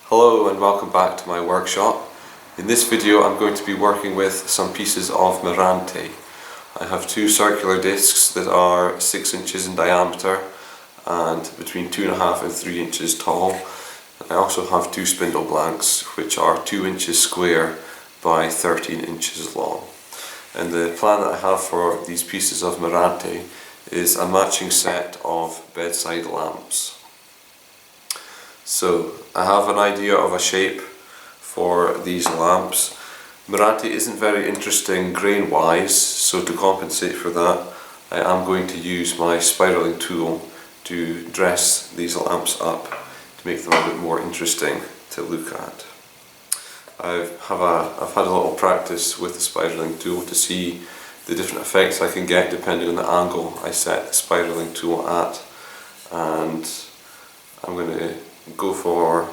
Hello and welcome back to my workshop. In this video I'm going to be working with some pieces of Meranti. I have two circular discs that are 6 inches in diameter and between 2.5 and 3 inches tall. I also have two spindle blanks which are 2 inches square by 13 inches long. And the plan that I have for these pieces of Meranti is a matching set of bedside lamps. So I have an idea of a shape for these lamps. Meranti isn't very interesting grain wise, so to compensate for that I am going to use my spiraling tool to dress these lamps up to make them a bit more interesting to look at. I've had a little practice with the spiraling tool to see the different effects I can get depending on the angle I set the spiraling tool at, and I'm going to go for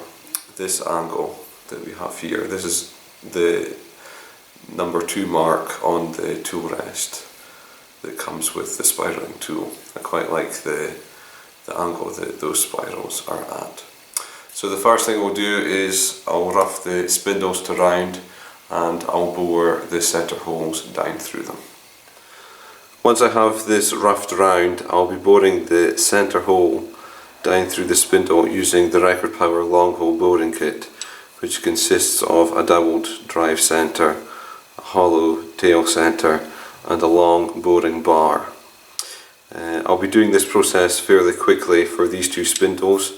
this angle that we have here. This is the number 2 mark on the tool rest that comes with the spiraling tool. I quite like the angle that those spirals are at. So the first thing we'll do is I'll rough the spindles to round and I'll bore the centre holes down through them. Once I have this roughed round, I'll be boring the centre hole down through the spindle using the Record Power long hole boring kit, which consists of a doubled drive centre, a hollow tail centre and a long boring bar. I'll be doing this process fairly quickly for these two spindles.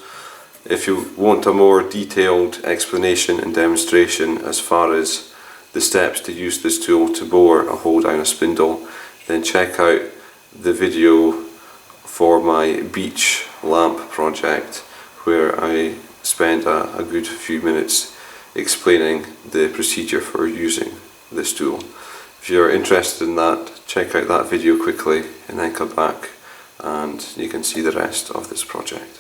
If you want a more detailed explanation and demonstration as far as the steps to use this tool to bore a hole down a spindle, then check out the video for my beach lamp project, where I spend a good few minutes explaining the procedure for using this tool. If you're interested in that, check out that video quickly and then come back and you can see the rest of this project.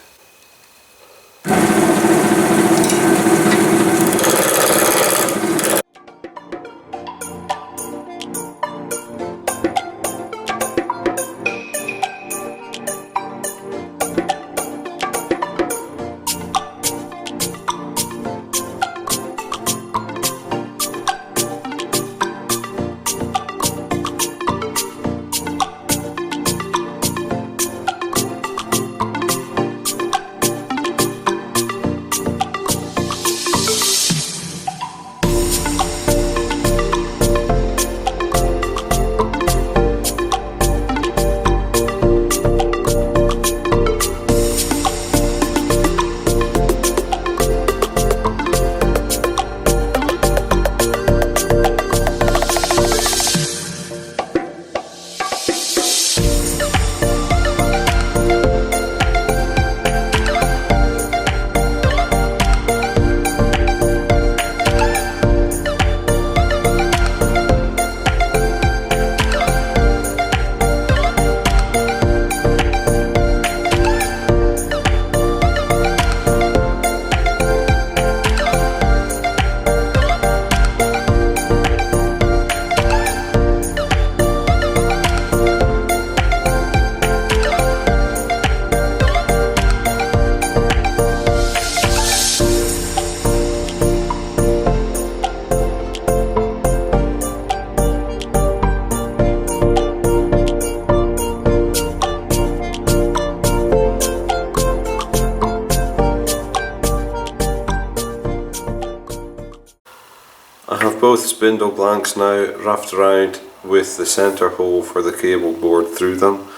I have both spindle blanks now roughed around with the centre hole for the cable bored through them,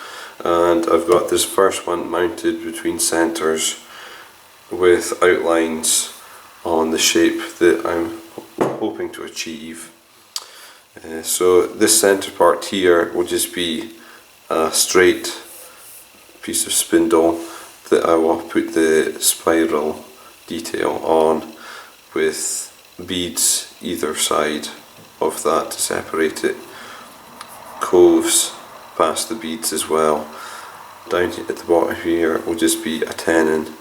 and I've got this first one mounted between centres with outlines on the shape that I'm hoping to achieve. So this centre part here will just be a straight piece of spindle that I will put the spiral detail on, with beads either side of that to separate it, coves past the beads as well. Down at the bottom here will just be a tenon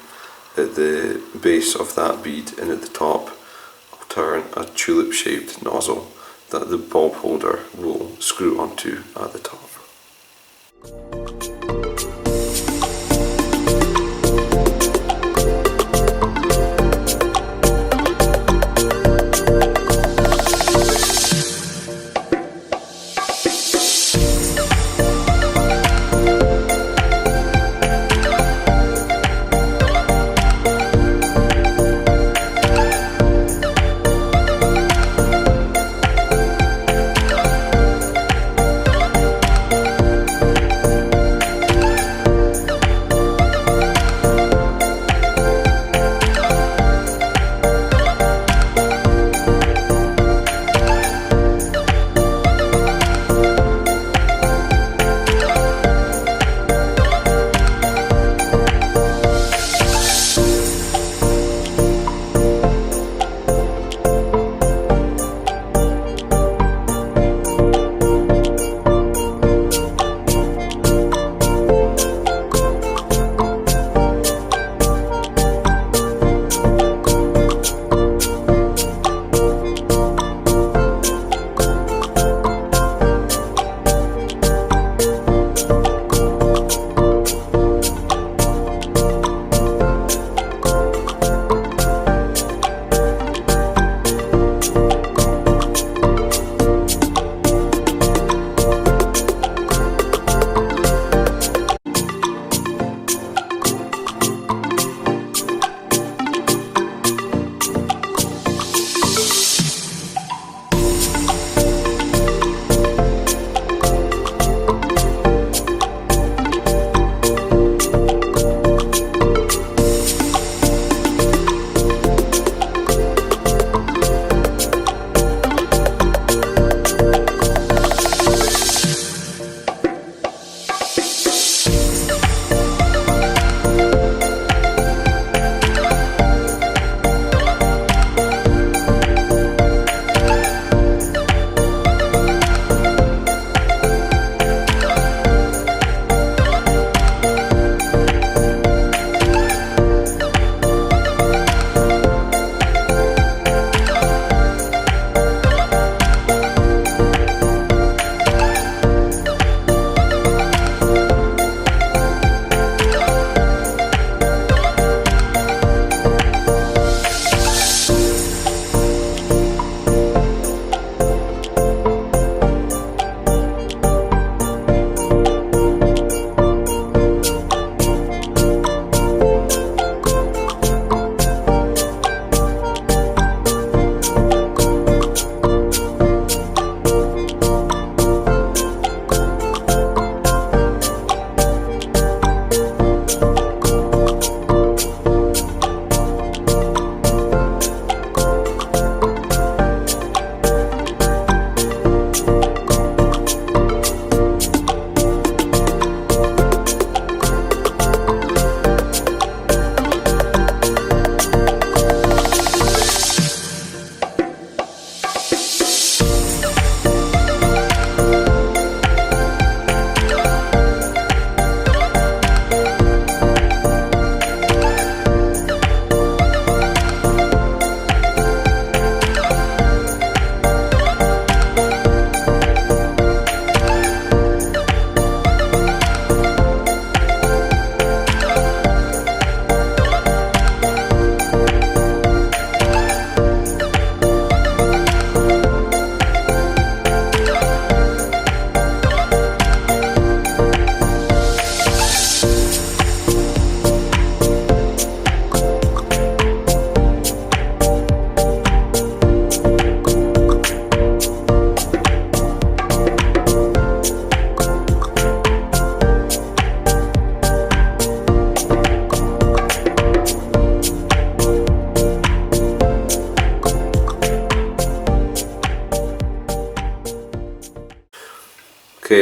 at the base of that bead, and at the top I'll turn a tulip shaped nozzle that the bulb holder will screw onto at the top.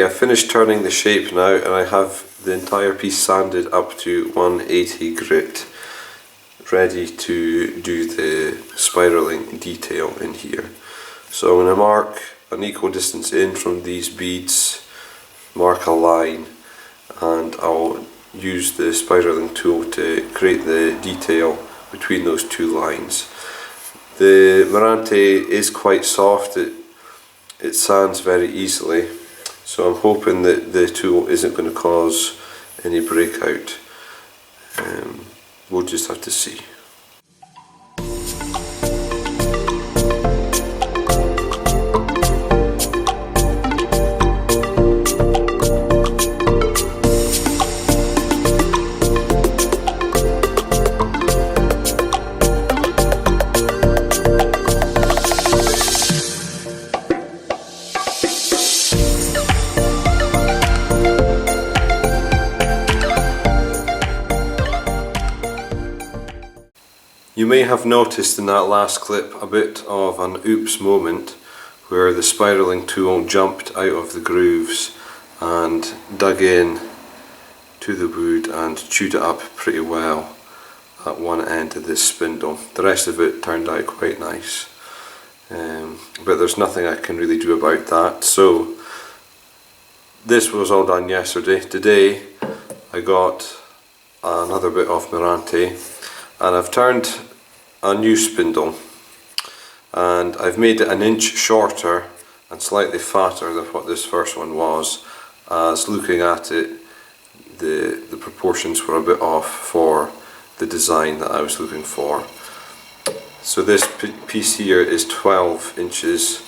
I finished turning the shape now, and I have the entire piece sanded up to 180 grit, ready to do the spiraling detail in here. So I'm going to mark an equal distance in from these beads, mark a line, and I'll use the spiraling tool to create the detail between those two lines. The Meranti is quite soft, it sands very easily, so I'm hoping that the tool isn't going to cause any breakout. We'll just have to see. You may have noticed in that last clip a bit of an oops moment where the spiraling tool jumped out of the grooves and dug in to the wood and chewed it up pretty well at one end of this spindle. The rest of it turned out quite nice, but there's nothing I can really do about that. So this was all done yesterday. Today I got another bit of Meranti, and I've turned a new spindle, and I've made it an inch shorter and slightly fatter than what this first one was, as looking at it the proportions were a bit off for the design that I was looking for. So this piece here is 12 inches,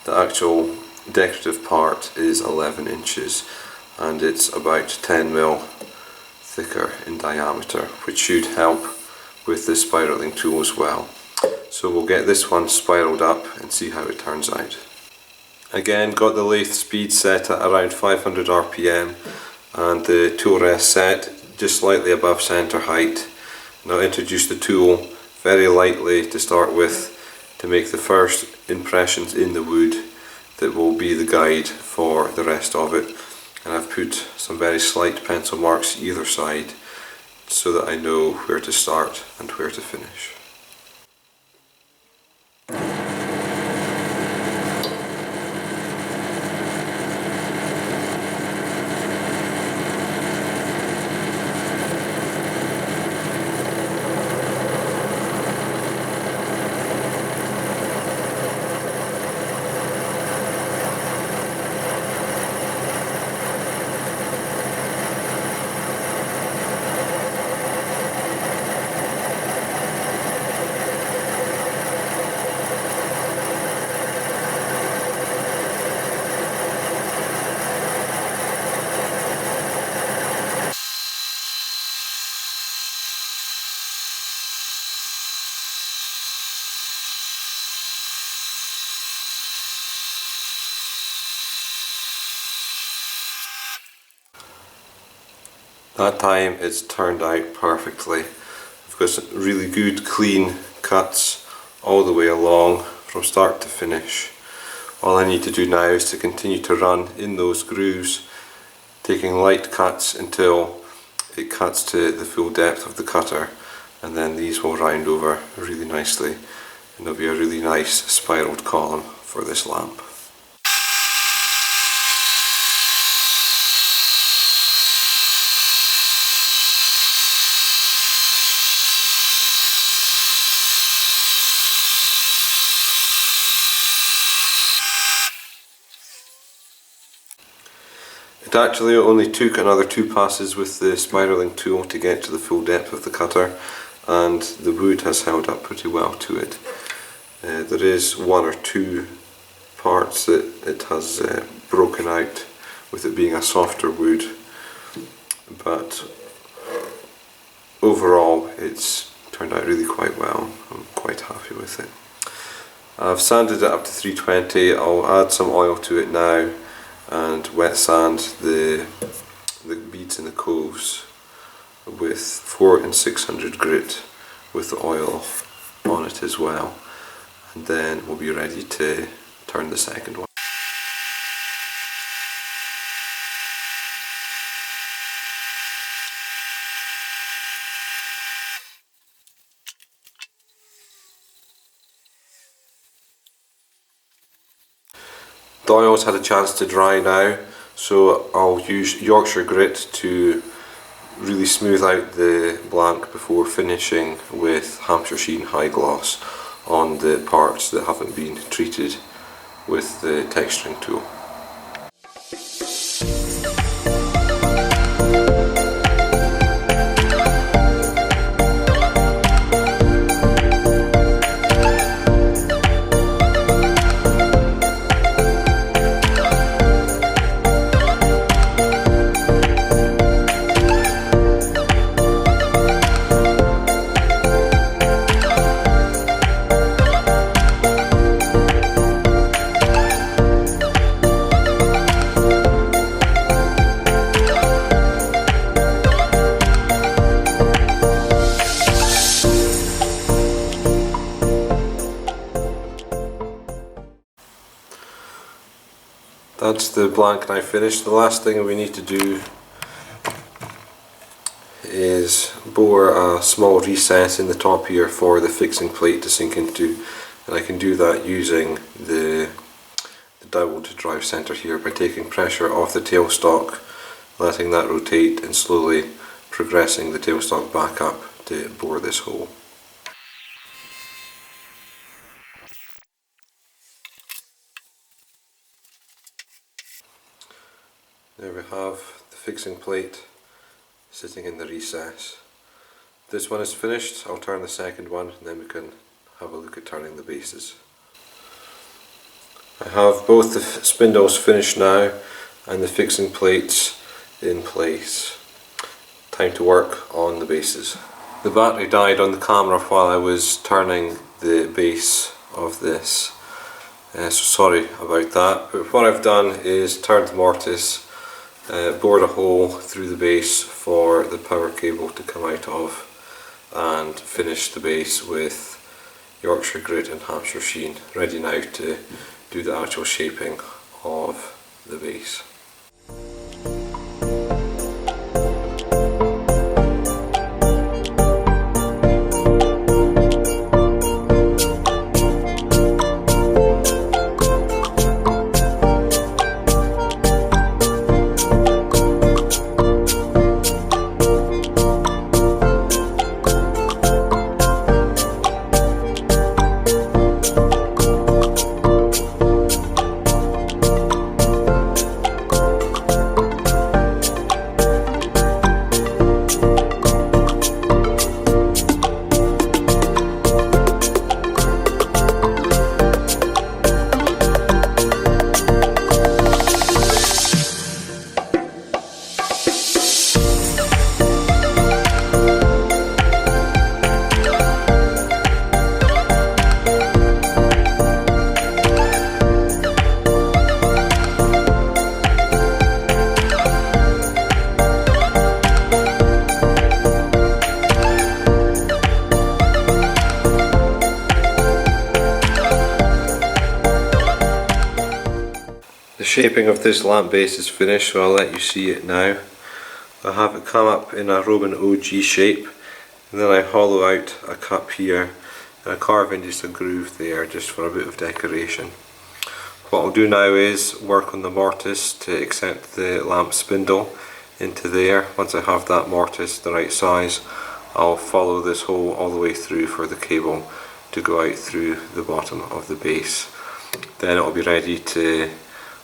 the actual decorative part is 11 inches, and it's about 10 mil thicker in diameter, which should help with the spiraling tool as well. So we'll get this one spiraled up and see how it turns out. Again, got the lathe speed set at around 500 RPM and the tool rest set just slightly above center height. Now introduce the tool very lightly to start with to make the first impressions in the wood that will be the guide for the rest of it. And I've put some very slight pencil marks either side so that I know where to start and where to finish. That time it's turned out perfectly. I've got some really good clean cuts all the way along from start to finish. All I need to do now is to continue to run in those grooves, taking light cuts until it cuts to the full depth of the cutter, and then these will round over really nicely and there'll be a really nice spiraled column for this lamp. It actually only took another 2 passes with the spiraling tool to get to the full depth of the cutter, and the wood has held up pretty well to it. There is 1 or 2 parts that it has broken out with it being a softer wood, but overall it's turned out really quite well. I'm quite happy with it. I've sanded it up to 320. I'll add some oil to it now and wet sand the beads in the coves with 400 and 600 grit with the oil on it as well, and then we'll be ready to turn the second one. The oil's had a chance to dry now, so I'll use Yorkshire grit to really smooth out the blank before finishing with Hampshire Sheen High Gloss on the parts that haven't been treated with the texturing tool. That's the blank now finished. The last thing we need to do is bore a small recess in the top here for the fixing plate to sink into, and I can do that using the dowel to drive centre here by taking pressure off the tailstock, letting that rotate and slowly progressing the tailstock back up to bore this hole. There we have the fixing plate sitting in the recess. This one is finished. I'll turn the second one and then we can have a look at turning the bases. I have both the spindles finished now and the fixing plates in place. Time to work on the bases. The battery died on the camera while I was turning the base of this, so sorry about that, but what I've done is turned the mortise, bored a hole through the base for the power cable to come out of, and finished the base with Yorkshire grit and Hampshire Sheen, ready now to do the actual shaping of the base. The shaping of this lamp base is finished, so I'll let you see it now. I have it come up in a Roman OG shape, and then I hollow out a cup here and I carve in just a groove there just for a bit of decoration. What I'll do now is work on the mortise to accept the lamp spindle into there. Once I have that mortise the right size, I'll follow this hole all the way through for the cable to go out through the bottom of the base. Then it'll be ready to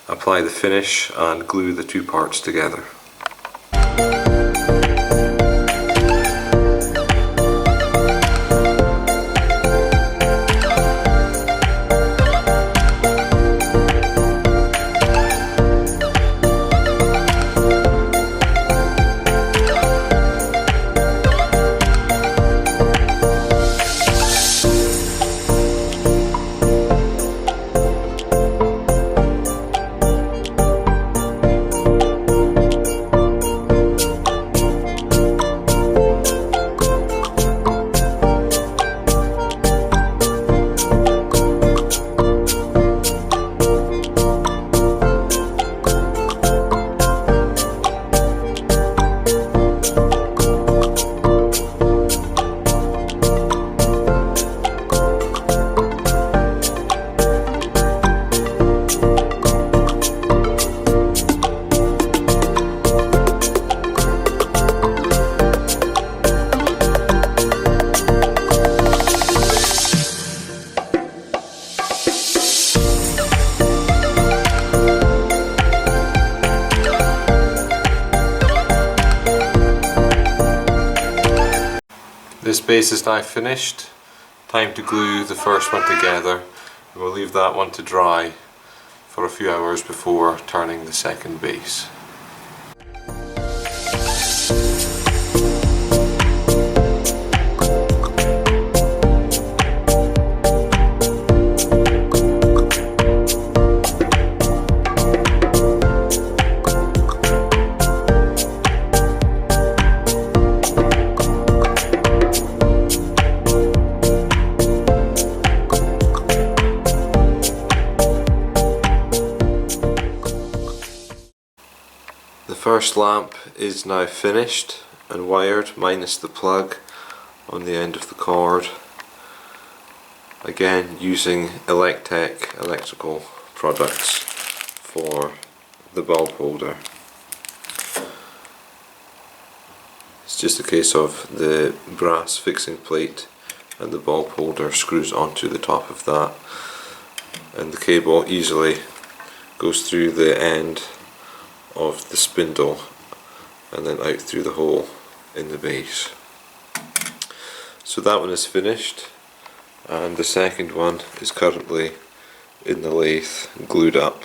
apply the finish and glue the two parts together. This base is now finished. Time to glue the first one together. We'll leave that one to dry for a few hours before turning the second base. The first lamp is now finished and wired, minus the plug on the end of the cord. Again, using Electech electrical products for the bulb holder. It's just a case of the brass fixing plate and the bulb holder screws onto the top of that, and the cable easily goes through the end of the spindle and then out through the hole in the base. So that one is finished, and the second one is currently in the lathe glued up.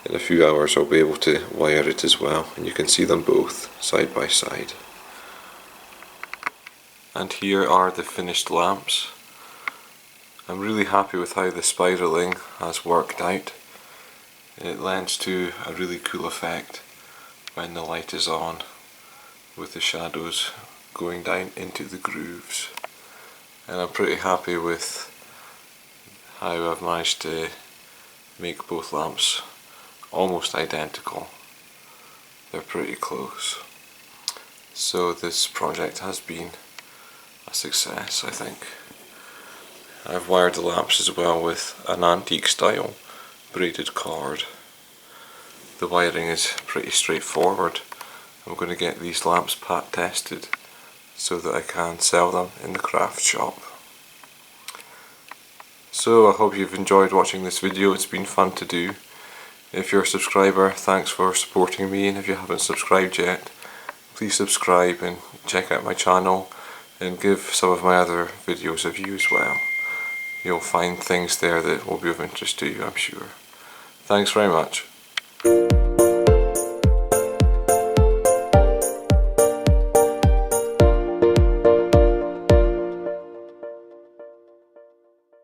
In a few hours I'll be able to wire it as well, and you can see them both side by side. And here are the finished lamps. I'm really happy with how the spiraling has worked out. It lends to a really cool effect when the light is on, with the shadows going down into the grooves. And I'm pretty happy with how I've managed to make both lamps almost identical. They're pretty close. So this project has been a success, I think. I've wired the lamps as well with an antique style braided cord. The wiring is pretty straightforward. I'm going to get these lamps pat tested so that I can sell them in the craft shop. So I hope you've enjoyed watching this video. It's been fun to do. If you're a subscriber, thanks for supporting me, and if you haven't subscribed yet, please subscribe and check out my channel and give some of my other videos a view as well. You'll find things there that will be of interest to you, I'm sure. Thanks very much.